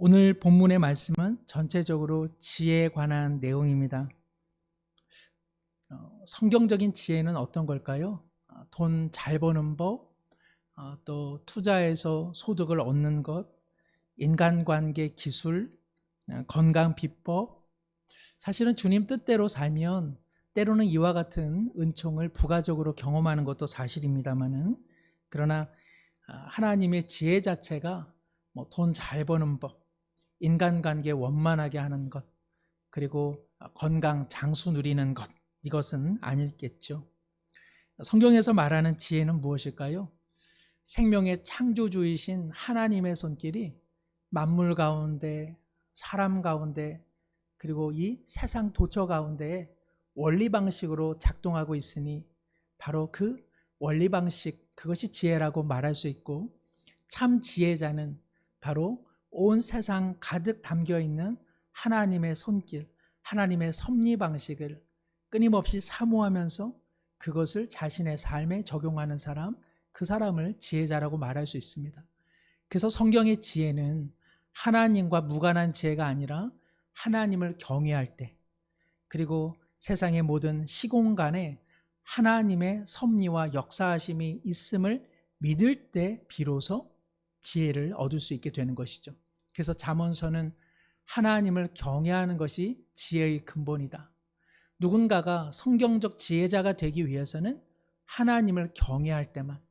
오늘 본문의 말씀은 전체적으로 지혜에 관한 내용입니다. 성경적인 지혜는 어떤 걸까요? 돈 잘 버는 법, 또 투자해서 소득을 얻는 것, 인간관계 기술, 건강 비법. 사실은 주님 뜻대로 살면 때로는 이와 같은 은총을 부가적으로 경험하는 것도 사실입니다만은, 그러나 하나님의 지혜 자체가 돈 잘 버는 법, 인간관계 원만하게 하는 것, 그리고 건강 장수 누리는 것, 이것은 아니겠죠. 성경에서 말하는 지혜는 무엇일까요? 생명의 창조주이신 하나님의 손길이 만물 가운데, 사람 가운데, 그리고 이 세상 도처 가운데 원리 방식으로 작동하고 있으니 바로 그 원리 방식, 그것이 지혜라고 말할 수 있고, 참 지혜자는 바로 온 세상 가득 담겨 있는 하나님의 손길, 하나님의 섭리 방식을 끊임없이 사모하면서 그것을 자신의 삶에 적용하는 사람, 그 사람을 지혜자라고 말할 수 있습니다. 그래서 성경의 지혜는 하나님과 무관한 지혜가 아니라 하나님을 경외할 때, 그리고 세상의 모든 시공간에 하나님의 섭리와 역사하심이 있음을 믿을 때 비로소 지혜를 얻을 수 있게 되는 것이죠. 그래서 잠언서는 하나님을 경외하는 것이 지혜의 근본이다. 누군가가 성경적 지혜자가 되기 위해서는 하나님을 경외할 때만,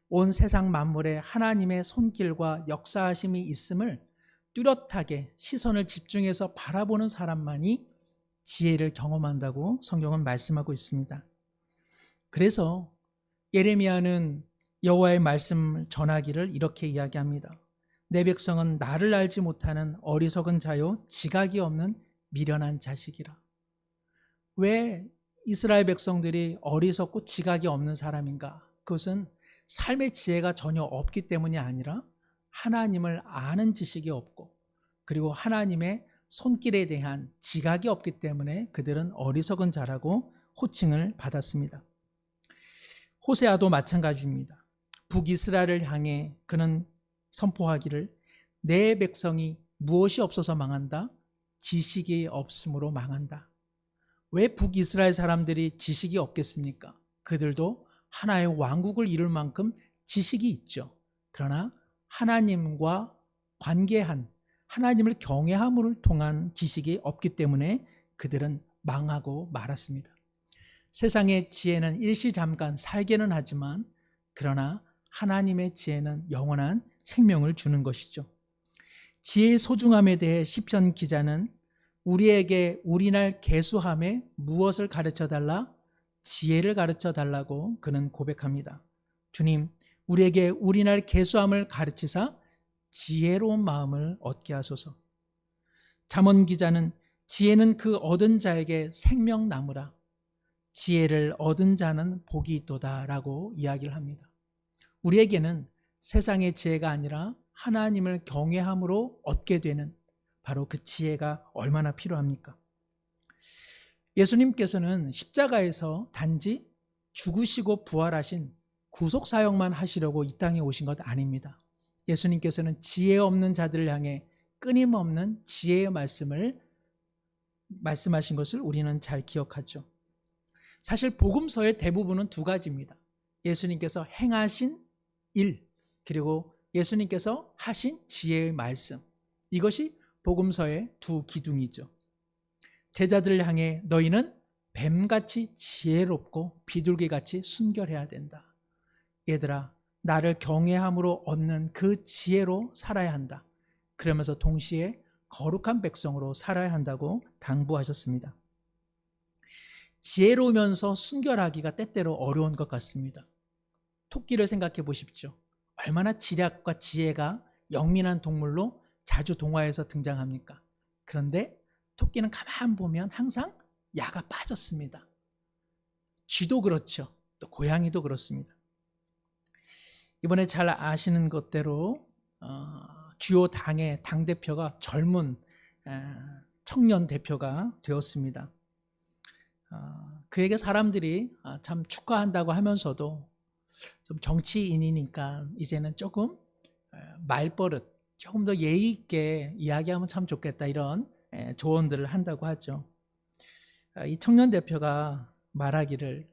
온 세상 만물에 하나님의 손길과 역사하심이 있음을 뚜렷하게 시선을 집중해서 바라보는 사람만이 지혜를 경험한다고 성경은 말씀하고 있습니다. 그래서 예레미야는 여호와의 말씀을 전하기를 이렇게 이야기합니다. 내 백성은 나를 알지 못하는 어리석은 자요 지각이 없는 미련한 자식이라. 왜 이스라엘 백성들이 어리석고 지각이 없는 사람인가? 그것은 삶의 지혜가 전혀 없기 때문이 아니라 하나님을 아는 지식이 없고, 그리고 하나님의 손길에 대한 지각이 없기 때문에 그들은 어리석은 자라고 호칭을 받았습니다. 호세아도 마찬가지입니다. 북이스라엘을 향해 그는 선포하기를 내 백성이 무엇이 없어서 망한다? 지식이 없으므로 망한다. 왜 북이스라엘 사람들이 지식이 없겠습니까? 그들도 하나의 왕국을 이룰 만큼 지식이 있죠. 그러나 하나님과 관계한, 하나님을 경외함을 통한 지식이 없기 때문에 그들은 망하고 말았습니다. 세상의 지혜는 일시잠깐 살게는 하지만, 그러나 하나님의 지혜는 영원한 생명을 주는 것이죠. 지혜의 소중함에 대해 시편 기자는 우리에게 우리날 계수함에 무엇을 가르쳐달라? 지혜를 가르쳐달라고 그는 고백합니다. 주님, 우리에게 우리날 계수함을 가르치사 지혜로운 마음을 얻게 하소서. 잠언 기자는 지혜는 그 얻은 자에게 생명나무라. 지혜를 얻은 자는 복이 있도다 라고 이야기를 합니다. 우리에게는 세상의 지혜가 아니라 하나님을 경외함으로 얻게 되는 바로 그 지혜가 얼마나 필요합니까? 예수님께서는 십자가에서 단지 죽으시고 부활하신 구속사역만 하시려고 이 땅에 오신 것 아닙니다. 예수님께서는 지혜 없는 자들을 향해 끊임없는 지혜의 말씀을 말씀하신 것을 우리는 잘 기억하죠. 사실 복음서의 대부분은 두 가지입니다. 예수님께서 행하신 일, 그리고 예수님께서 하신 지혜의 말씀. 이것이 복음서의 두 기둥이죠. 제자들을 향해 너희는 뱀같이 지혜롭고 비둘기같이 순결해야 된다. 얘들아, 나를 경외함으로 얻는 그 지혜로 살아야 한다. 그러면서 동시에 거룩한 백성으로 살아야 한다고 당부하셨습니다. 지혜로우면서 순결하기가 때때로 어려운 것 같습니다. 토끼를 생각해 보십시오. 얼마나 지략과 지혜가 영민한 동물로 자주 동화에서 등장합니까? 그런데 토끼는 가만 보면 항상 야가 빠졌습니다. 쥐도 그렇죠. 또 고양이도 그렇습니다. 이번에 잘 아시는 것대로 주요 당의 당대표가 젊은 청년 대표가 되었습니다. 그에게 사람들이 참 축하한다고 하면서도 좀 정치인이니까 이제는 조금 말버릇, 조금 더 예의 있게 이야기하면 참 좋겠다, 이런 조언들을 한다고 하죠. 이 청년 대표가 말하기를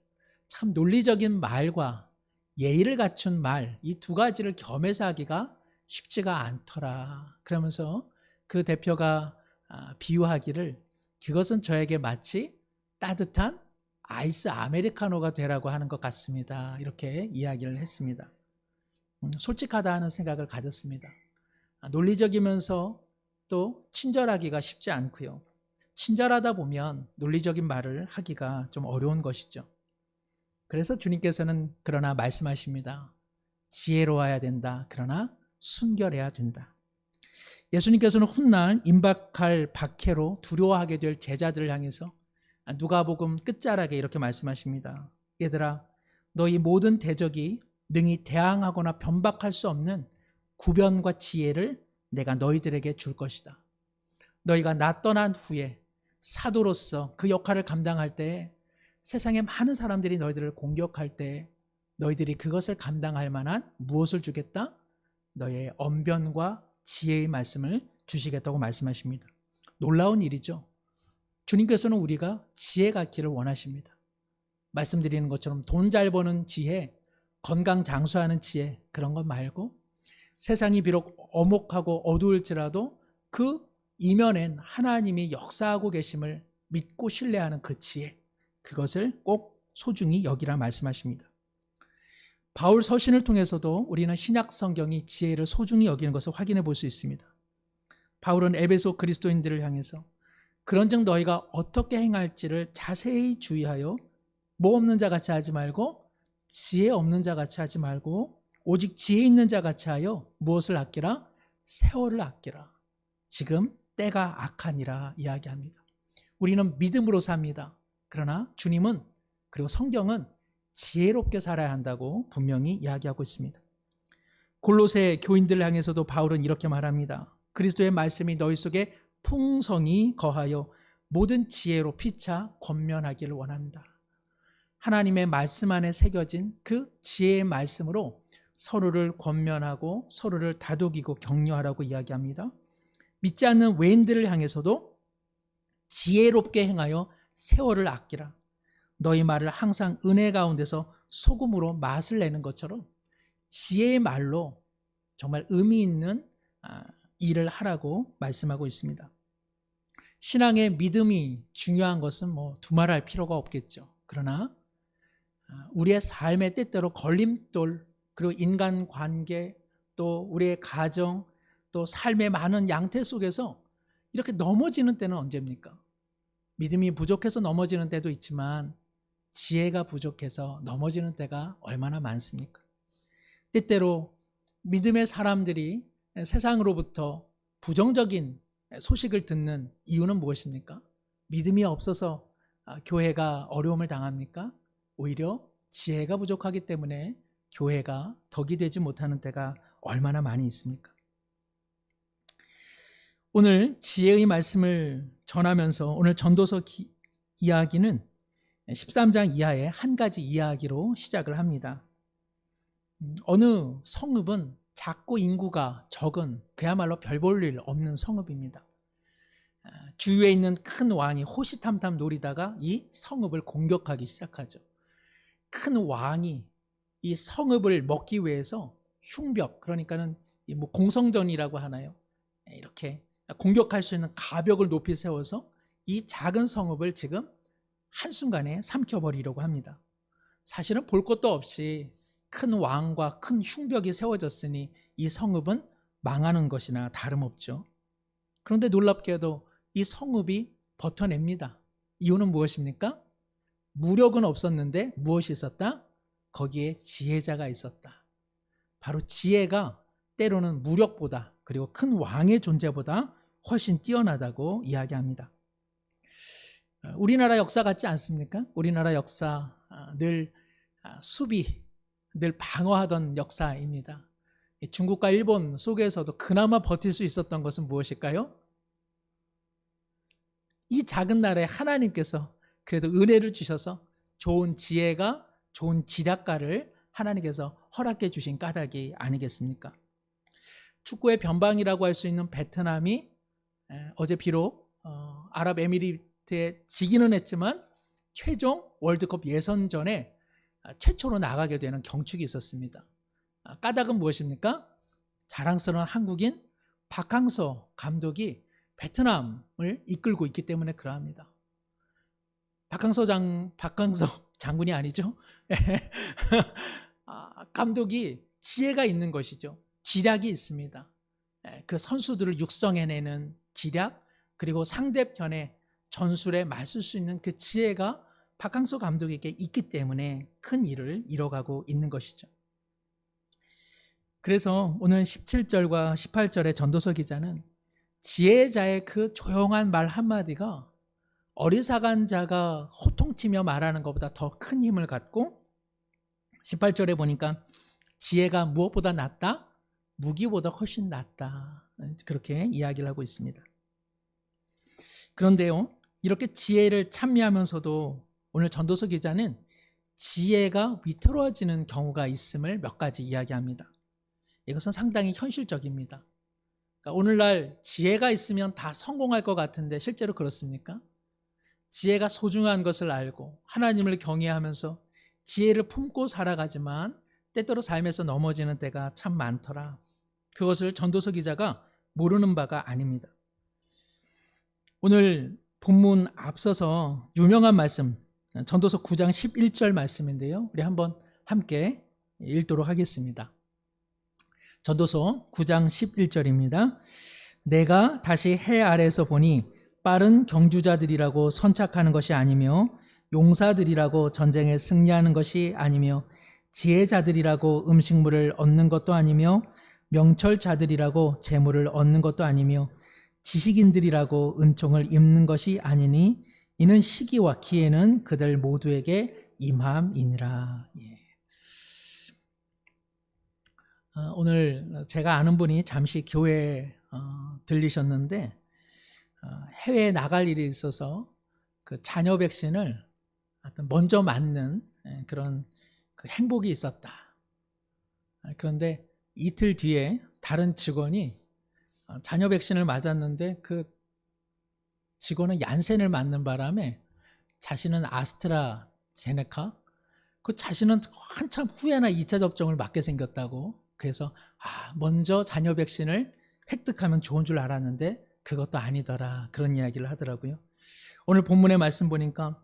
참 논리적인 말과 예의를 갖춘 말, 이 두 가지를 겸해서 하기가 쉽지가 않더라. 그러면서 그 대표가 비유하기를 그것은 저에게 마치 따뜻한 아이스 아메리카노가 되라고 하는 것 같습니다. 이렇게 이야기를 했습니다. 솔직하다 하는 생각을 가졌습니다. 논리적이면서 또 친절하기가 쉽지 않고요. 친절하다 보면 논리적인 말을 하기가 좀 어려운 것이죠. 그래서 주님께서는 그러나 말씀하십니다. 지혜로워야 된다. 그러나 순결해야 된다. 예수님께서는 훗날 임박할 박해로 두려워하게 될 제자들을 향해서 누가복음 끝자락에 이렇게 말씀하십니다. 얘들아, 너희 모든 대적이 능히 대항하거나 변박할 수 없는 구변과 지혜를 내가 너희들에게 줄 것이다. 너희가 나 떠난 후에 사도로서 그 역할을 감당할 때 세상에 많은 사람들이 너희들을 공격할 때 너희들이 그것을 감당할 만한 무엇을 주겠다? 너의 언변과 지혜의 말씀을 주시겠다고 말씀하십니다. 놀라운 일이죠. 주님께서는 우리가 지혜 갖기를 원하십니다. 말씀드리는 것처럼 돈 잘 버는 지혜, 건강 장수하는 지혜, 그런 것 말고 세상이 비록 엄혹하고 어두울지라도 그 이면엔 하나님이 역사하고 계심을 믿고 신뢰하는 그 지혜, 그것을 꼭 소중히 여기라 말씀하십니다. 바울 서신을 통해서도 우리는 신약 성경이 지혜를 소중히 여기는 것을 확인해 볼 수 있습니다. 바울은 에베소 그리스도인들을 향해서 그런즉 너희가 어떻게 행할지를 자세히 주의하여 뭐 없는 자 같이 하지 말고 지혜 없는 자 같이 하지 말고 오직 지혜 있는 자 같이 하여 무엇을 아끼라? 세월을 아끼라. 지금 때가 악하니라 이야기합니다. 우리는 믿음으로 삽니다. 그러나 주님은, 그리고 성경은 지혜롭게 살아야 한다고 분명히 이야기하고 있습니다. 골로새 교인들을 향해서도 바울은 이렇게 말합니다. 그리스도의 말씀이 너희 속에 풍성히 거하여 모든 지혜로 피차 권면하기를 원합니다. 하나님의 말씀 안에 새겨진 그 지혜의 말씀으로 서로를 권면하고 서로를 다독이고 격려하라고 이야기합니다. 믿지 않는 외인들을 향해서도 지혜롭게 행하여 세월을 아끼라. 너희 말을 항상 은혜 가운데서 소금으로 맛을 내는 것처럼 지혜의 말로 정말 의미 있는 일을 하라고 말씀하고 있습니다. 신앙의 믿음이 중요한 것은 두말할 필요가 없겠죠. 그러나 우리의 삶의 때때로 걸림돌, 그리고 인간관계, 또 우리의 가정, 또 삶의 많은 양태 속에서 이렇게 넘어지는 때는 언제입니까? 믿음이 부족해서 넘어지는 때도 있지만 지혜가 부족해서 넘어지는 때가 얼마나 많습니까? 때때로 믿음의 사람들이 세상으로부터 부정적인 소식을 듣는 이유는 무엇입니까? 믿음이 없어서 교회가 어려움을 당합니까? 오히려 지혜가 부족하기 때문에 교회가 덕이 되지 못하는 때가 얼마나 많이 있습니까? 오늘 지혜의 말씀을 전하면서 오늘 전도서 이야기는 13장 이하의 한 가지 이야기로 시작을 합니다. 어느 성읍은 작고 인구가 적은 그야말로 별 볼 일 없는 성읍입니다. 주위에 있는 큰 왕이 호시탐탐 노리다가 이 성읍을 공격하기 시작하죠. 큰 왕이 이 성읍을 먹기 위해서 흉벽, 그러니까는 공성전이라고 하나요? 이렇게 공격할 수 있는 가벽을 높이 세워서 이 작은 성읍을 지금 한순간에 삼켜버리려고 합니다. 사실은 볼 것도 없이 큰 왕과 큰 흉벽이 세워졌으니 이 성읍은 망하는 것이나 다름없죠. 그런데 놀랍게도 이 성읍이 버텨냅니다. 이유는 무엇입니까? 무력은 없었는데 무엇이 있었다? 거기에 지혜자가 있었다. 바로 지혜가 때로는 무력보다, 그리고 큰 왕의 존재보다 훨씬 뛰어나다고 이야기합니다. 우리나라 역사 같지 않습니까? 우리나라 역사 늘 수비, 늘 방어하던 역사입니다. 중국과 일본 속에서도 그나마 버틸 수 있었던 것은 무엇일까요? 이 작은 나라에 하나님께서 그래도 은혜를 주셔서 좋은 지혜가, 좋은 지략가를 하나님께서 허락해 주신 까닭이 아니겠습니까? 축구의 변방이라고 할 수 있는 베트남이 어제 비록 아랍에미리트에 지기는 했지만 최종 월드컵 예선전에 최초로 나가게 되는 경축이 있었습니다. 까닭은 무엇입니까? 자랑스러운 한국인 박항서 감독이 베트남을 이끌고 있기 때문에 그러합니다. 박항서 장군이 아니죠. 감독이 지혜가 있는 것이죠. 지략이 있습니다. 그 선수들을 육성해내는 지략, 그리고 상대편의 전술에 맞설 수 있는 그 지혜가 박항서 감독에게 있기 때문에 큰 일을 이뤄가고 있는 것이죠. 그래서 오늘 17절과 18절의 전도서 기자는 지혜자의 그 조용한 말 한마디가 어리석은 자가 호통치며 말하는 것보다 더 큰 힘을 갖고, 18절에 보니까 지혜가 무엇보다 낫다? 무기보다 훨씬 낫다. 그렇게 이야기를 하고 있습니다. 그런데요, 이렇게 지혜를 찬미하면서도 오늘 전도서 기자는 지혜가 위태로워지는 경우가 있음을 몇 가지 이야기합니다. 이것은 상당히 현실적입니다. 그러니까 오늘날 지혜가 있으면 다 성공할 것 같은데 실제로 그렇습니까? 지혜가 소중한 것을 알고 하나님을 경외하면서 지혜를 품고 살아가지만 때때로 삶에서 넘어지는 때가 참 많더라. 그것을 전도서 기자가 모르는 바가 아닙니다. 오늘 본문 앞서서 유명한 말씀, 전도서 9장 11절 말씀인데요. 우리 한번 함께 읽도록 하겠습니다. 전도서 9장 11절입니다. 내가 다시 해 아래에서 보니 빠른 경주자들이라고 선착하는 것이 아니며 용사들이라고 전쟁에 승리하는 것이 아니며 지혜자들이라고 음식물을 얻는 것도 아니며 명철자들이라고 재물을 얻는 것도 아니며 지식인들이라고 은총을 입는 것이 아니니 이는 시기와 기회는 그들 모두에게 임함이니라. 오늘 제가 아는 분이 잠시 교회에 들리셨는데 해외에 나갈 일이 있어서 그 자녀 백신을 먼저 맞는 그런 그 행복이 있었다. 그런데 이틀 뒤에 다른 직원이 자녀 백신을 맞았는데 그 직원은 얀센을 맞는 바람에 자신은 아스트라제네카, 그 자신은 한참 후에나 2차 접종을 맞게 생겼다고. 그래서 먼저 자녀 백신을 획득하면 좋은 줄 알았는데 그것도 아니더라, 그런 이야기를 하더라고요. 오늘 본문의 말씀 보니까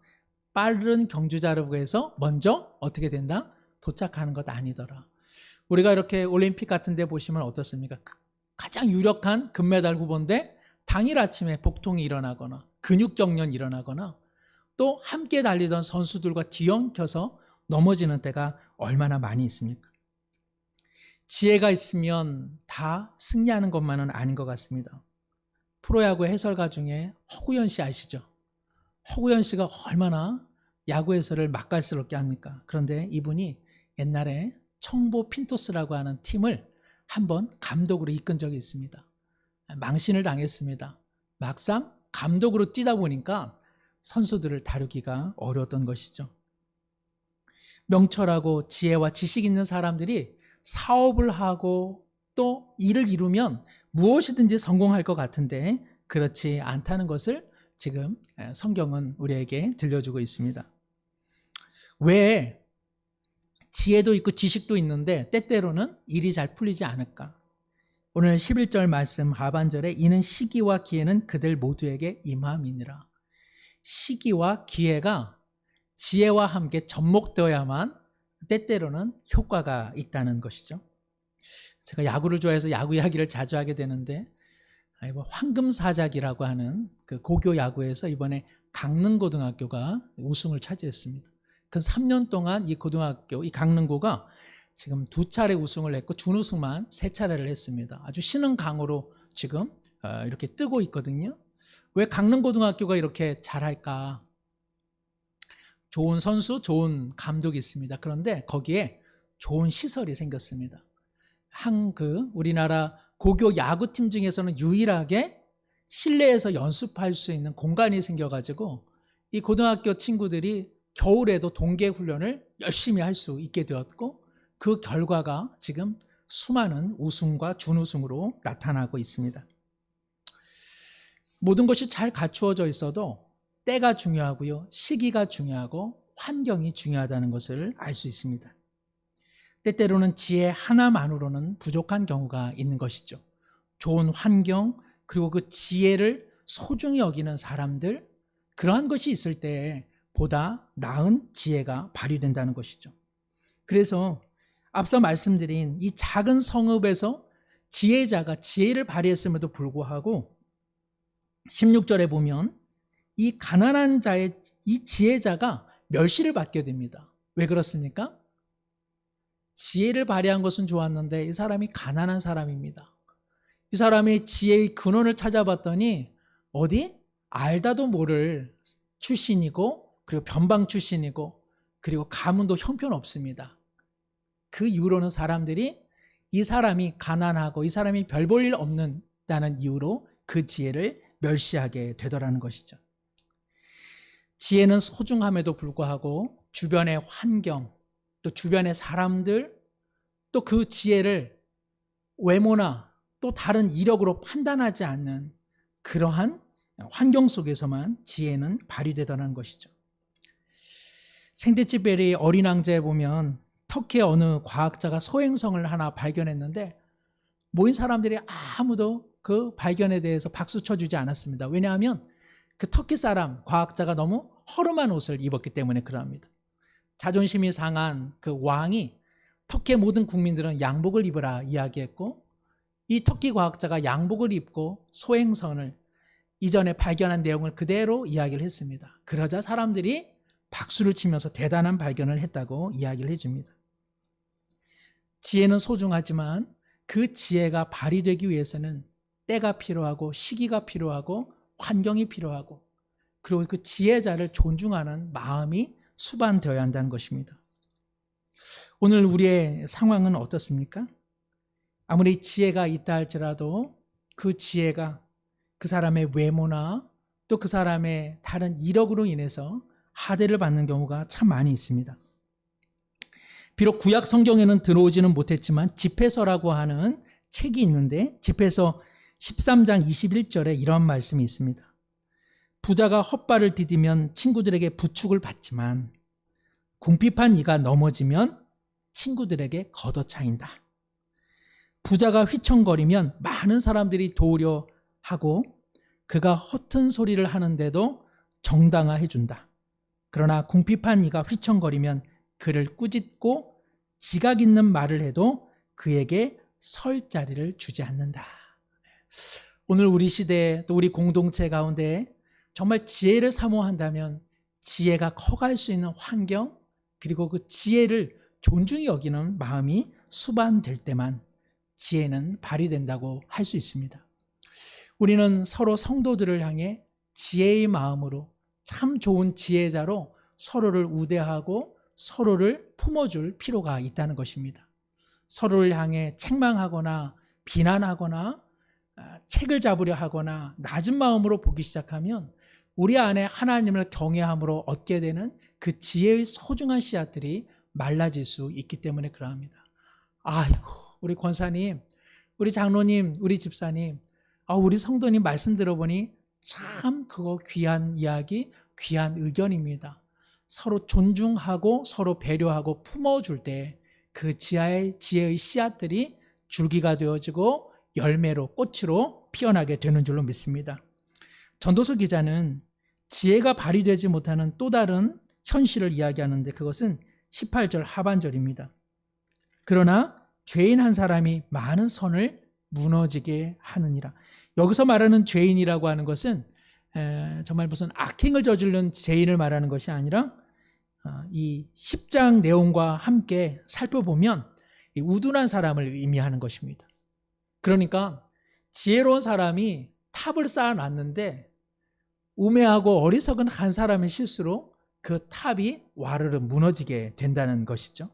빠른 경주자라고 해서 먼저 어떻게 된다? 도착하는 것 아니더라. 우리가 이렇게 올림픽 같은 데 보시면 어떻습니까? 가장 유력한 금메달 후보인데 당일 아침에 복통이 일어나거나 근육경련이 일어나거나 또 함께 달리던 선수들과 뒤엉켜서 넘어지는 때가 얼마나 많이 있습니까? 지혜가 있으면 다 승리하는 것만은 아닌 것 같습니다. 프로야구 해설가 중에 허구현 씨 아시죠? 허구현 씨가 얼마나 야구 해설을 맛깔스럽게 합니까? 그런데 이분이 옛날에 청보 핀토스라고 하는 팀을 한번 감독으로 이끈 적이 있습니다. 망신을 당했습니다. 막상 감독으로 뛰다 보니까 선수들을 다루기가 어려웠던 것이죠. 명철하고 지혜와 지식 있는 사람들이 사업을 하고 또 일을 이루면 무엇이든지 성공할 것 같은데 그렇지 않다는 것을 지금 성경은 우리에게 들려주고 있습니다. 왜 지혜도 있고 지식도 있는데 때때로는 일이 잘 풀리지 않을까? 오늘 11절 말씀 하반절에 이는 시기와 기회는 그들 모두에게 임함이니라. 시기와 기회가 지혜와 함께 접목되어야만 때때로는 효과가 있다는 것이죠. 제가 야구를 좋아해서 야구 이야기를 자주 하게 되는데 황금사작이라고 하는 그 고교 야구에서 이번에 강릉고등학교가 우승을 차지했습니다. 그 3년 동안 이 고등학교, 이 강릉고가 지금 2차례 우승을 했고 준우승만 3차례를 했습니다. 아주 신흥강으로 지금 이렇게 뜨고 있거든요. 왜 강릉고등학교가 이렇게 잘할까? 좋은 선수, 좋은 감독이 있습니다. 그런데 거기에 좋은 시설이 생겼습니다. 우리나라 고교 야구팀 중에서는 유일하게 실내에서 연습할 수 있는 공간이 생겨가지고 이 고등학교 친구들이 겨울에도 동계 훈련을 열심히 할 수 있게 되었고 그 결과가 지금 수많은 우승과 준우승으로 나타나고 있습니다. 모든 것이 잘 갖추어져 있어도 때가 중요하고요, 시기가 중요하고 환경이 중요하다는 것을 알 수 있습니다. 때때로는 지혜 하나만으로는 부족한 경우가 있는 것이죠. 좋은 환경, 그리고 그 지혜를 소중히 여기는 사람들, 그러한 것이 있을 때 보다 나은 지혜가 발휘된다는 것이죠. 그래서 앞서 말씀드린 이 작은 성읍에서 지혜자가 지혜를 발휘했음에도 불구하고 16절에 보면 이 가난한 자의 이 지혜자가 멸시를 받게 됩니다. 왜 그렇습니까? 지혜를 발휘한 것은 좋았는데 이 사람이 가난한 사람입니다. 이 사람이 지혜의 근원을 찾아봤더니 어디? 알다도 모를 출신이고, 그리고 변방 출신이고, 그리고 가문도 형편없습니다. 그 이후로는 사람들이 이 사람이 가난하고 이 사람이 별 볼 일 없는다는 이유로 그 지혜를 멸시하게 되더라는 것이죠. 지혜는 소중함에도 불구하고 주변의 환경, 또 주변의 사람들, 또 그 지혜를 외모나 또 다른 이력으로 판단하지 않는 그러한 환경 속에서만 지혜는 발휘되더라는 것이죠. 생데치베리의 어린 왕자에 보면 터키의 어느 과학자가 소행성을 하나 발견했는데 모인 사람들이 아무도 그 발견에 대해서 박수 쳐주지 않았습니다. 왜냐하면 그 터키 사람 과학자가 너무 허름한 옷을 입었기 때문에 그러합니다. 자존심이 상한 그 왕이 터키의 모든 국민들은 양복을 입으라 이야기했고, 이 터키 과학자가 양복을 입고 소행성을 이전에 발견한 내용을 그대로 이야기를 했습니다. 그러자 사람들이 박수를 치면서 대단한 발견을 했다고 이야기를 해줍니다. 지혜는 소중하지만 그 지혜가 발휘되기 위해서는 때가 필요하고 시기가 필요하고 환경이 필요하고, 그리고 그 지혜자를 존중하는 마음이 수반되어야 한다는 것입니다. 오늘 우리의 상황은 어떻습니까? 아무리 지혜가 있다 할지라도 그 지혜가 그 사람의 외모나 또 그 사람의 다른 이력으로 인해서 하대를 받는 경우가 참 많이 있습니다. 비록 구약 성경에는 들어오지는 못했지만 집회서라고 하는 책이 있는데, 집회서 13장 21절에 이런 말씀이 있습니다. 부자가 헛발을 디디면 친구들에게 부축을 받지만 궁핍한 이가 넘어지면 친구들에게 걷어차인다. 부자가 휘청거리면 많은 사람들이 도우려 하고 그가 허튼 소리를 하는데도 정당화해 준다. 그러나 궁핍한 이가 휘청거리면 그를 꾸짖고 지각 있는 말을 해도 그에게 설 자리를 주지 않는다. 오늘 우리 시대에 또 우리 공동체 가운데 정말 지혜를 사모한다면 지혜가 커갈 수 있는 환경, 그리고 그 지혜를 존중히 여기는 마음이 수반될 때만 지혜는 발휘된다고 할 수 있습니다. 우리는 서로 성도들을 향해 지혜의 마음으로 참 좋은 지혜자로 서로를 우대하고 서로를 품어줄 필요가 있다는 것입니다. 서로를 향해 책망하거나 비난하거나 책을 잡으려 하거나 낮은 마음으로 보기 시작하면 우리 안에 하나님을 경외함으로 얻게 되는 그 지혜의 소중한 씨앗들이 말라질 수 있기 때문에 그러합니다. 아이고, 우리 권사님, 우리 장로님, 우리 집사님, 우리 성도님 말씀 들어보니 참 그거 귀한 이야기, 귀한 의견입니다. 서로 존중하고 서로 배려하고 품어줄 때 그 지혜의 씨앗들이 줄기가 되어지고 열매로 꽃으로 피어나게 되는 줄로 믿습니다. 전도서 기자는 지혜가 발휘되지 못하는 또 다른 현실을 이야기하는데 그것은 18절 하반절입니다. 그러나 죄인 한 사람이 많은 선을 무너지게 하느니라. 여기서 말하는 죄인이라고 하는 것은 정말 무슨 악행을 저지른 죄인을 말하는 것이 아니라 이 10장 내용과 함께 살펴보면 이 우둔한 사람을 의미하는 것입니다. 그러니까 지혜로운 사람이 탑을 쌓아놨는데 우매하고 어리석은 한 사람의 실수로 그 탑이 와르르 무너지게 된다는 것이죠.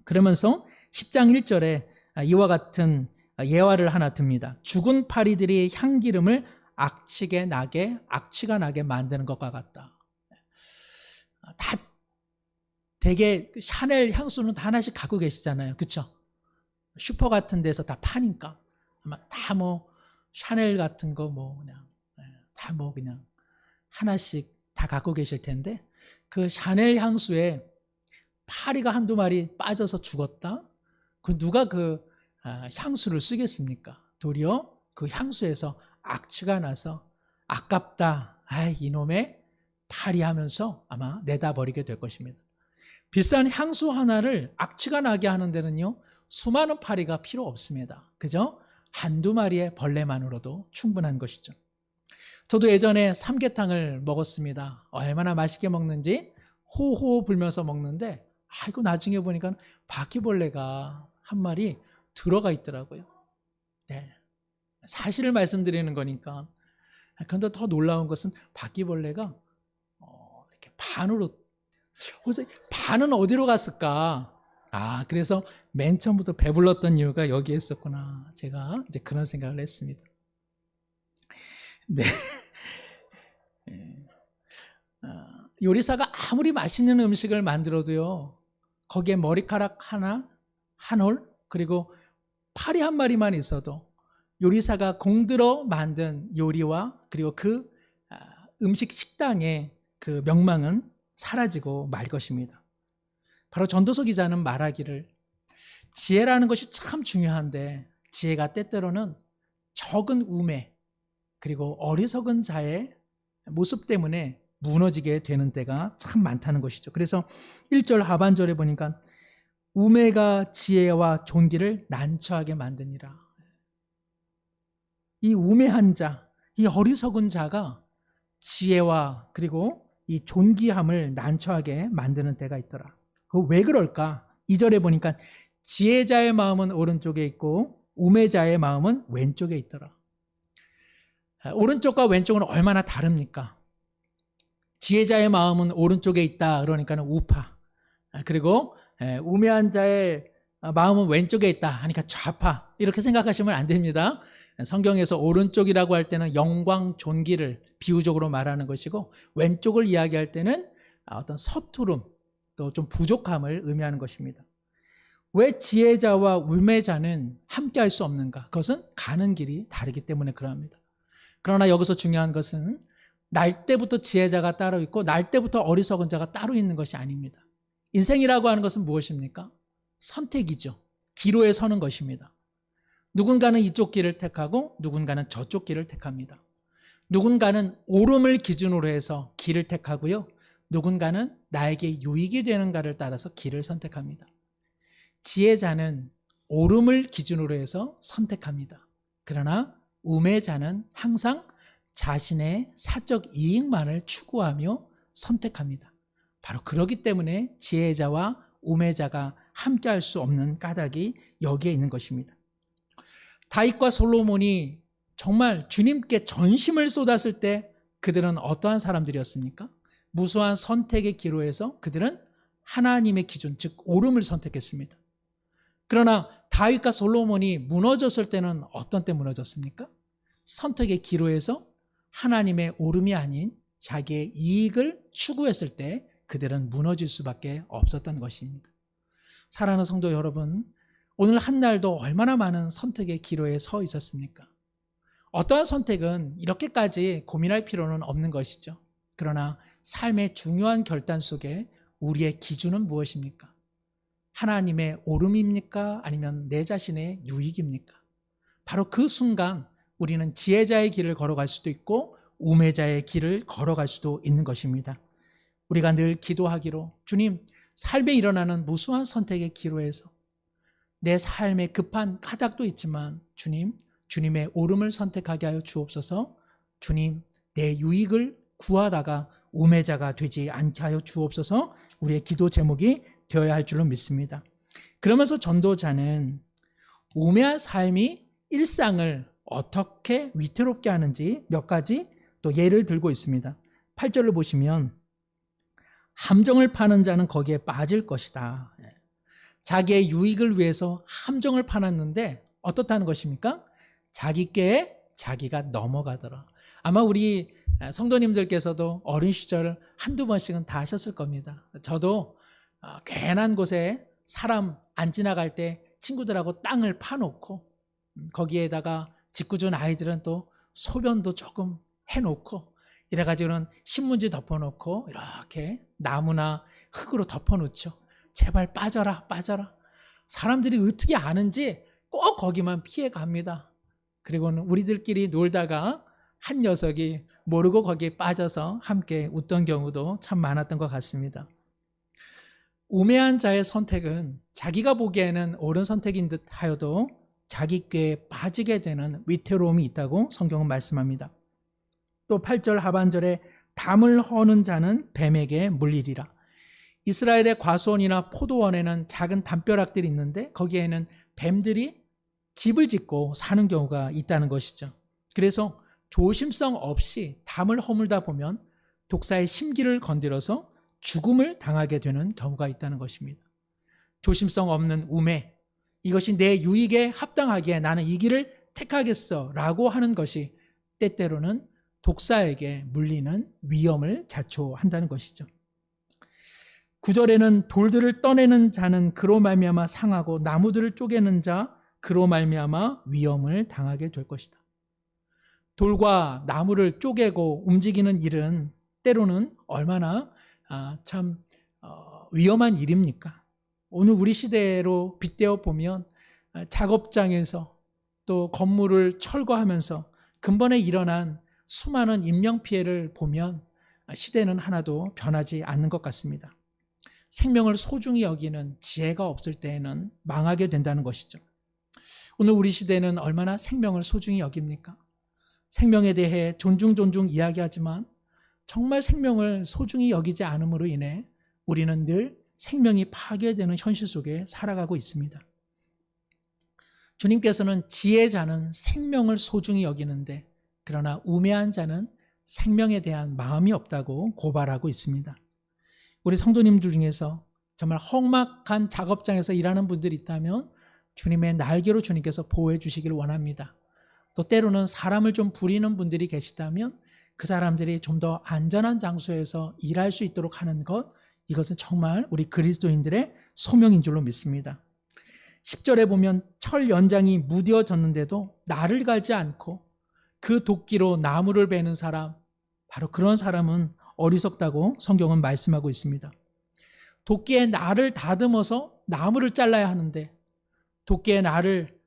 그러면서 10장 1절에 이와 같은 예화를 하나 듭니다. 죽은 파리들이 향기름을 악취가 나게 만드는 것과 같다. 되게 샤넬 향수는 다 하나씩 갖고 계시잖아요. 그렇죠? 슈퍼 같은 데서 다 파니까 아마 다 뭐 샤넬 같은 거 뭐 그냥 다 뭐 그냥 하나씩 다 갖고 계실 텐데, 그 샤넬 향수에 파리가 한두 마리 빠져서 죽었다? 그 누가 그 향수를 쓰겠습니까? 도리어 그 향수에서 악취가 나서 아깝다, 아이 이놈의 파리 하면서 아마 내다 버리게 될 것입니다. 비싼 향수 하나를 악취가 나게 하는 데는요, 수많은 파리가 필요 없습니다. 그죠? 한두 마리의 벌레만으로도 충분한 것이죠. 저도 예전에 삼계탕을 먹었습니다. 얼마나 맛있게 먹는지 호호 불면서 먹는데, 아이고 나중에 보니까 바퀴벌레가 한 마리 들어가 있더라고요. 네. 사실을 말씀드리는 거니까. 그런데 더 놀라운 것은 바퀴벌레가 이렇게 반으로, 그래서 반은 어디로 갔을까? 그래서 맨 처음부터 배불렀던 이유가 여기에 있었구나. 제가 이제 그런 생각을 했습니다. 네. 요리사가 아무리 맛있는 음식을 만들어도요, 거기에 머리카락 하나, 한 올, 그리고 파리 한 마리만 있어도 요리사가 공들어 만든 요리와 그리고 그 음식 식당의 그 명망은 사라지고 말 것입니다. 바로 전도서 기자는 말하기를, 지혜라는 것이 참 중요한데 지혜가 때때로는 적은 우매 그리고 어리석은 자의 모습 때문에 무너지게 되는 때가 참 많다는 것이죠. 그래서 1절 하반절에 보니까 우매가 지혜와 존귀를 난처하게 만드니라. 이 우매한 자, 이 어리석은 자가 지혜와 그리고 이 존귀함을 난처하게 만드는 때가 있더라. 그 왜 그럴까? 2절에 보니까 지혜자의 마음은 오른쪽에 있고 우매자의 마음은 왼쪽에 있더라. 오른쪽과 왼쪽은 얼마나 다릅니까? 지혜자의 마음은 오른쪽에 있다 그러니까는 우파, 그리고 우매한 자의 마음은 왼쪽에 있다 하니까 좌파, 이렇게 생각하시면 안 됩니다. 성경에서 오른쪽이라고 할 때는 영광, 존귀를 비유적으로 말하는 것이고, 왼쪽을 이야기할 때는 어떤 서투름, 또 좀 부족함을 의미하는 것입니다. 왜 지혜자와 우매자는 함께 할 수 없는가? 그것은 가는 길이 다르기 때문에 그러합니다. 그러나 여기서 중요한 것은 날 때부터 지혜자가 따로 있고 날 때부터 어리석은 자가 따로 있는 것이 아닙니다. 인생이라고 하는 것은 무엇입니까? 선택이죠. 기로에 서는 것입니다. 누군가는 이쪽 길을 택하고 누군가는 저쪽 길을 택합니다. 누군가는 옳음을 기준으로 해서 길을 택하고요, 누군가는 나에게 유익이 되는가를 따라서 길을 선택합니다. 지혜자는 옳음을 기준으로 해서 선택합니다. 그러나 우매자는 항상 자신의 사적 이익만을 추구하며 선택합니다. 바로 그렇기 때문에 지혜자와 우매자가 함께할 수 없는 까닭이 여기에 있는 것입니다. 다윗과 솔로몬이 정말 주님께 전심을 쏟았을 때 그들은 어떠한 사람들이었습니까? 무수한 선택의 기로에서 그들은 하나님의 기준, 즉 옳음을 선택했습니다. 그러나 다윗과 솔로몬이 무너졌을 때는 어떤 때 무너졌습니까? 선택의 기로에서 하나님의 옳음이 아닌 자기의 이익을 추구했을 때 그들은 무너질 수밖에 없었던 것입니다. 사랑하는 성도 여러분, 오늘 한 날도 얼마나 많은 선택의 기로에 서 있었습니까? 어떠한 선택은 이렇게까지 고민할 필요는 없는 것이죠. 그러나 삶의 중요한 결단 속에 우리의 기준은 무엇입니까? 하나님의 옳음입니까? 아니면 내 자신의 유익입니까? 바로 그 순간 우리는 지혜자의 길을 걸어갈 수도 있고 우매자의 길을 걸어갈 수도 있는 것입니다. 우리가 늘 기도하기로, 주님, 삶에 일어나는 무수한 선택의 기로에서 내 삶에 급한 까닭도 있지만 주님, 주님의 옳음을 선택하게 하여 주옵소서. 주님, 내 유익을 구하다가 우매자가 되지 않게 하여 주옵소서. 우리의 기도 제목이 되어야 할 줄로 믿습니다. 그러면서 전도자는 우매한 삶이 일상을 어떻게 위태롭게 하는지 몇 가지 또 예를 들고 있습니다. 8절을 보시면 함정을 파는 자는 거기에 빠질 것이다. 자기의 유익을 위해서 함정을 파놨는데 어떻다는 것입니까? 자기 꾀에 자기가 넘어가더라. 아마 우리 성도님들께서도 어린 시절 한두 번씩은 다 하셨을 겁니다. 저도 괜한 곳에 사람 안 지나갈 때 친구들하고 땅을 파놓고 거기에다가 짓궂은 아이들은 또 소변도 조금 해놓고 이래가지고는 신문지 덮어놓고 이렇게 나무나 흙으로 덮어놓죠. 제발 빠져라 빠져라. 사람들이 어떻게 아는지 꼭 거기만 피해 갑니다. 그리고는 우리들끼리 놀다가 한 녀석이 모르고 거기에 빠져서 함께 웃던 경우도 참 많았던 것 같습니다. 우매한 자의 선택은 자기가 보기에는 옳은 선택인 듯 하여도 자기 꾀에 빠지게 되는 위태로움이 있다고 성경은 말씀합니다. 또 8절 하반절에 담을 허는 자는 뱀에게 물리리라. 이스라엘의 과수원이나 포도원에는 작은 담벼락들이 있는데 거기에는 뱀들이 집을 짓고 사는 경우가 있다는 것이죠. 그래서 조심성 없이 담을 허물다 보면 독사의 심기를 건드려서 죽음을 당하게 되는 경우가 있다는 것입니다. 조심성 없는 우매, 이것이 내 유익에 합당하기에 나는 이 길을 택하겠어 라고 하는 것이 때때로는 독사에게 물리는 위험을 자초한다는 것이죠. 9절에는 돌들을 떠내는 자는 그로 말미암아 상하고 나무들을 쪼개는 자 그로 말미암아 위험을 당하게 될 것이다. 돌과 나무를 쪼개고 움직이는 일은 때로는 얼마나 참 위험한 일입니까? 오늘 우리 시대로 빗대어 보면 작업장에서 또 건물을 철거하면서 근본에 일어난 수많은 인명피해를 보면 시대는 하나도 변하지 않는 것 같습니다. 생명을 소중히 여기는 지혜가 없을 때에는 망하게 된다는 것이죠. 오늘 우리 시대는 얼마나 생명을 소중히 여깁니까? 생명에 대해 존중 이야기하지만 정말 생명을 소중히 여기지 않음으로 인해 우리는 늘 생명이 파괴되는 현실 속에 살아가고 있습니다. 주님께서는 지혜자는 생명을 소중히 여기는데 그러나 우매한 자는 생명에 대한 마음이 없다고 고발하고 있습니다. 우리 성도님들 중에서 정말 험악한 작업장에서 일하는 분들이 있다면 주님의 날개로 주님께서 보호해 주시길 원합니다. 또 때로는 사람을 좀 부리는 분들이 계시다면 그 사람들이 좀 더 안전한 장소에서 일할 수 있도록 하는 것, 이것은 정말 우리 그리스도인들의 소명인 줄로 믿습니다. 10절에 보면 철 연장이 무뎌졌는데도 나를 갈지 않고 그 도끼로 나무를 베는 사람, 바로 그런 사람은 어리석다고 성경은 말씀하고 있습니다. 도끼에 날을 다듬어서 나무를 잘라야 하는데 도끼에 날을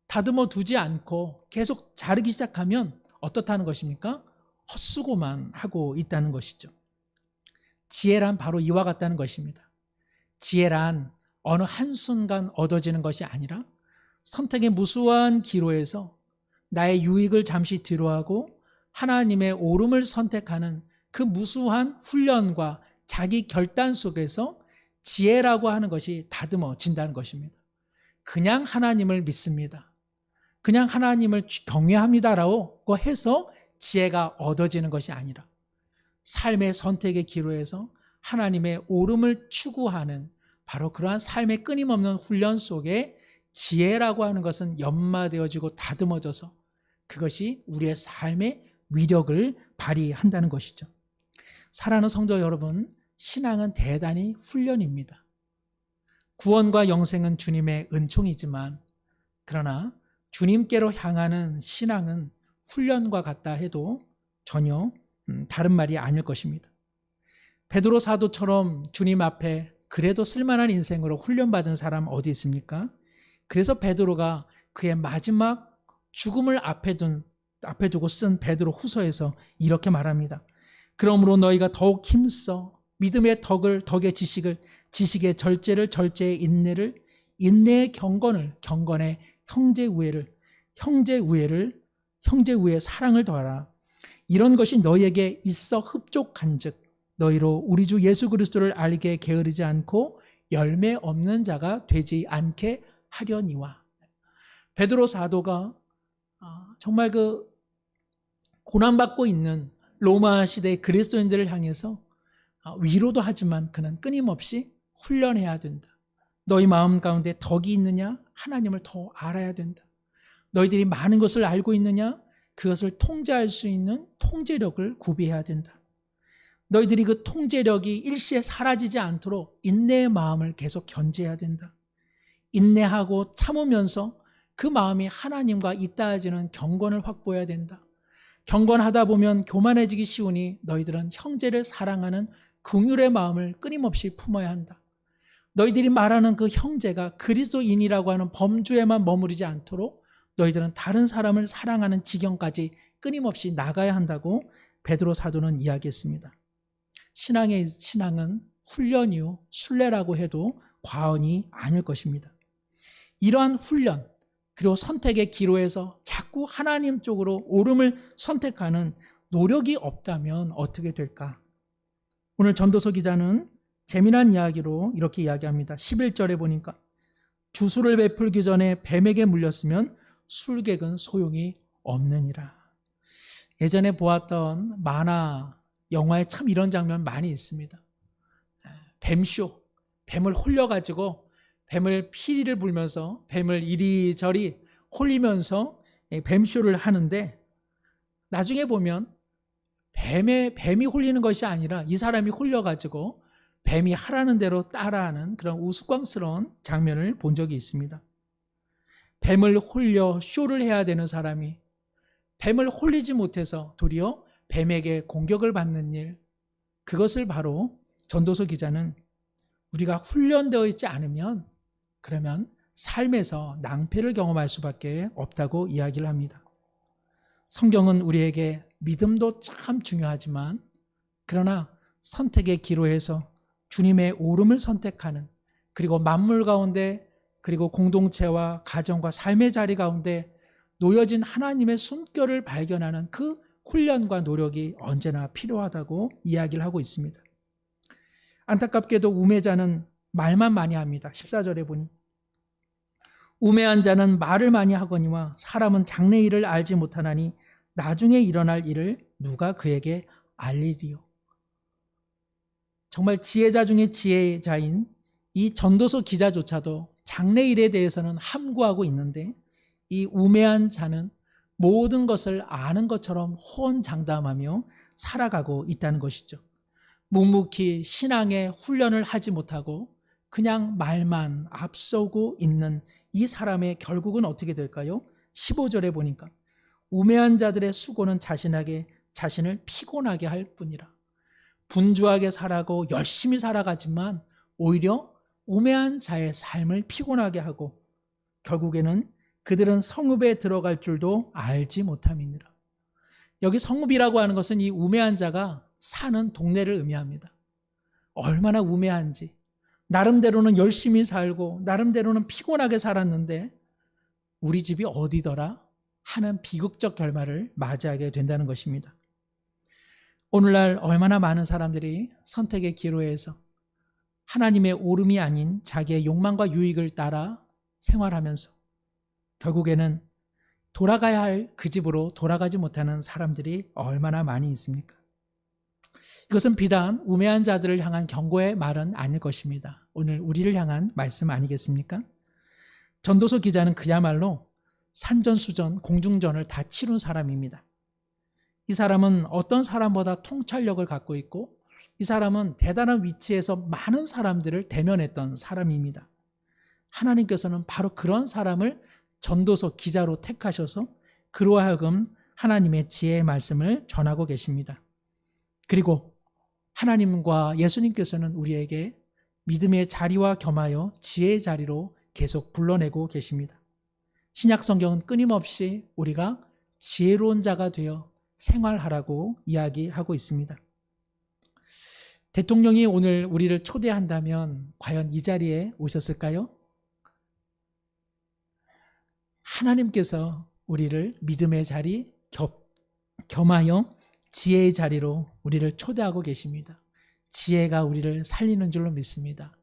다듬어 두지 않고 계속 자르기 시작하면 어떻다는 것입니까? 헛수고만 하고 있다는 것이죠. 지혜란 바로 이와 같다는 것입니다. 지혜란 어느 한순간 얻어지는 것이 아니라 선택의 무수한 기로에서 나의 유익을 잠시 뒤로하고 하나님의 옳음을 선택하는 그 무수한 훈련과 자기 결단 속에서 지혜라고 하는 것이 다듬어진다는 것입니다. 그냥 하나님을 믿습니다. 그냥 하나님을 경외합니다라고 해서 지혜가 얻어지는 것이 아니라 삶의 선택의 기로에서 하나님의 옳음을 추구하는 바로 그러한 삶의 끊임없는 훈련 속에 지혜라고 하는 것은 연마되어지고 다듬어져서 그것이 우리의 삶의 위력을 발휘한다는 것이죠. 사랑하는 성도 여러분, 신앙은 대단히 훈련입니다. 구원과 영생은 주님의 은총이지만 그러나 주님께로 향하는 신앙은 훈련과 같다 해도 전혀 다른 말이 아닐 것입니다. 베드로 사도처럼 주님 앞에 그래도 쓸만한 인생으로 훈련받은 사람 어디 있습니까? 그래서 베드로가 그의 마지막 죽음을 앞에 두고 쓴 베드로 후서에서 이렇게 말합니다. 그러므로 너희가 더욱 힘써 믿음의 덕의 지식을, 지식의 절제를, 절제의 인내를, 인내의 경건을, 경건의 형제우애를, 형제우애의 사랑을 더하라. 이런 것이 너희에게 있어 흡족한즉 너희로 우리 주 예수 그리스도를 알게 게으르지 않고 열매 없는 자가 되지 않게 하려니와. 베드로 사도가 정말 그 고난받고 있는 로마 시대의 그리스도인들을 향해서 위로도 하지만 그는 끊임없이 훈련해야 된다. 너희 마음 가운데 덕이 있느냐? 하나님을 더 알아야 된다. 너희들이 많은 것을 알고 있느냐? 그것을 통제할 수 있는 통제력을 구비해야 된다. 너희들이 그 통제력이 일시에 사라지지 않도록 인내의 마음을 계속 견제해야 된다. 인내하고 참으면서 그 마음이 하나님과 잇따라지는 경건을 확보해야 된다. 경건하다 보면 교만해지기 쉬우니 너희들은 형제를 사랑하는 긍휼의 마음을 끊임없이 품어야 한다. 너희들이 말하는 그 형제가 그리스도인이라고 하는 범주에만 머무르지 않도록 너희들은 다른 사람을 사랑하는 지경까지 끊임없이 나가야 한다고 베드로 사도는 이야기했습니다. 신앙은 훈련 이후 순례라고 해도 과언이 아닐 것입니다. 이러한 훈련 그리고 선택의 기로에서 자꾸 하나님 쪽으로 옳음을 선택하는 노력이 없다면 어떻게 될까? 오늘 전도서 기자는 재미난 이야기로 이렇게 이야기합니다. 11절에 보니까 주술을 베풀기 전에 뱀에게 물렸으면 술객은 소용이 없느니라. 예전에 보았던 만화 영화에 참 이런 장면 많이 있습니다. 뱀쇼, 뱀을 홀려가지고 뱀을 피리를 불면서 뱀을 이리저리 홀리면서 뱀쇼를 하는데 나중에 보면 뱀이 홀리는 것이 아니라 이 사람이 홀려가지고 뱀이 하라는 대로 따라하는 그런 우스꽝스러운 장면을 본 적이 있습니다. 뱀을 홀려 쇼를 해야 되는 사람이 뱀을 홀리지 못해서 도리어 뱀에게 공격을 받는 일, 그것을 바로 전도서 기자는 우리가 훈련되어 있지 않으면 그러면 삶에서 낭패를 경험할 수밖에 없다고 이야기를 합니다. 성경은 우리에게 믿음도 참 중요하지만 그러나 선택의 기로에서 주님의 옳음을 선택하는 그리고 만물 가운데 그리고 공동체와 가정과 삶의 자리 가운데 놓여진 하나님의 숨결을 발견하는 그 훈련과 노력이 언제나 필요하다고 이야기를 하고 있습니다. 안타깝게도 우매자는 말만 많이 합니다. 14절에 보니 우매한 자는 말을 많이 하거니와 사람은 장래 일을 알지 못하나니 나중에 일어날 일을 누가 그에게 알리리요. 정말 지혜자 중에 지혜자인 이 전도서 기자조차도 장래 일에 대해서는 함구하고 있는데 이 우매한 자는 모든 것을 아는 것처럼 호언장담하며 살아가고 있다는 것이죠. 묵묵히 신앙의 훈련을 하지 못하고 그냥 말만 앞서고 있는 이 사람의 결국은 어떻게 될까요? 15절에 보니까 우매한 자들의 수고는 자신을 피곤하게 할 뿐이라. 분주하게 살아가고 열심히 살아가지만 오히려 우매한 자의 삶을 피곤하게 하고 결국에는 그들은 성읍에 들어갈 줄도 알지 못함이니라. 여기 성읍이라고 하는 것은 이 우매한 자가 사는 동네를 의미합니다. 얼마나 우매한지 나름대로는 열심히 살고 나름대로는 피곤하게 살았는데 우리 집이 어디더라 하는 비극적 결말을 맞이하게 된다는 것입니다. 오늘날 얼마나 많은 사람들이 선택의 기로에서 하나님의 옳음이 아닌 자기의 욕망과 유익을 따라 생활하면서 결국에는 돌아가야 할 그 집으로 돌아가지 못하는 사람들이 얼마나 많이 있습니까? 이것은 비단 우매한 자들을 향한 경고의 말은 아닐 것입니다. 오늘 우리를 향한 말씀 아니겠습니까? 전도서 기자는 그야말로 산전수전, 공중전을 다 치룬 사람입니다. 이 사람은 어떤 사람보다 통찰력을 갖고 있고 이 사람은 대단한 위치에서 많은 사람들을 대면했던 사람입니다. 하나님께서는 바로 그런 사람을 전도서 기자로 택하셔서 그로 하여금 하나님의 지혜의 말씀을 전하고 계십니다. 그리고 하나님과 예수님께서는 우리에게 믿음의 자리와 겸하여 지혜의 자리로 계속 불러내고 계십니다. 신약 성경은 끊임없이 우리가 지혜로운 자가 되어 생활하라고 이야기하고 있습니다. 대통령이 오늘 우리를 초대한다면 과연 이 자리에 오셨을까요? 하나님께서 우리를 믿음의 자리 겸하여 지혜의 자리로 우리를 초대하고 계십니다. 지혜가 우리를 살리는 줄로 믿습니다.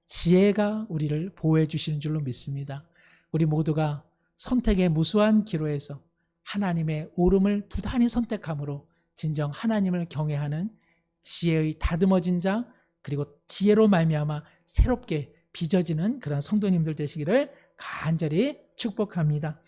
지혜가 우리를 보호해 주시는 줄로 믿습니다. 우리 모두가 선택의 무수한 기로에서 하나님의 옳음을 부단히 선택함으로 진정 하나님을 경외하는 지혜의 다듬어진 자 그리고 지혜로 말미암아 새롭게 빚어지는 그런 성도님들 되시기를 간절히 축복합니다.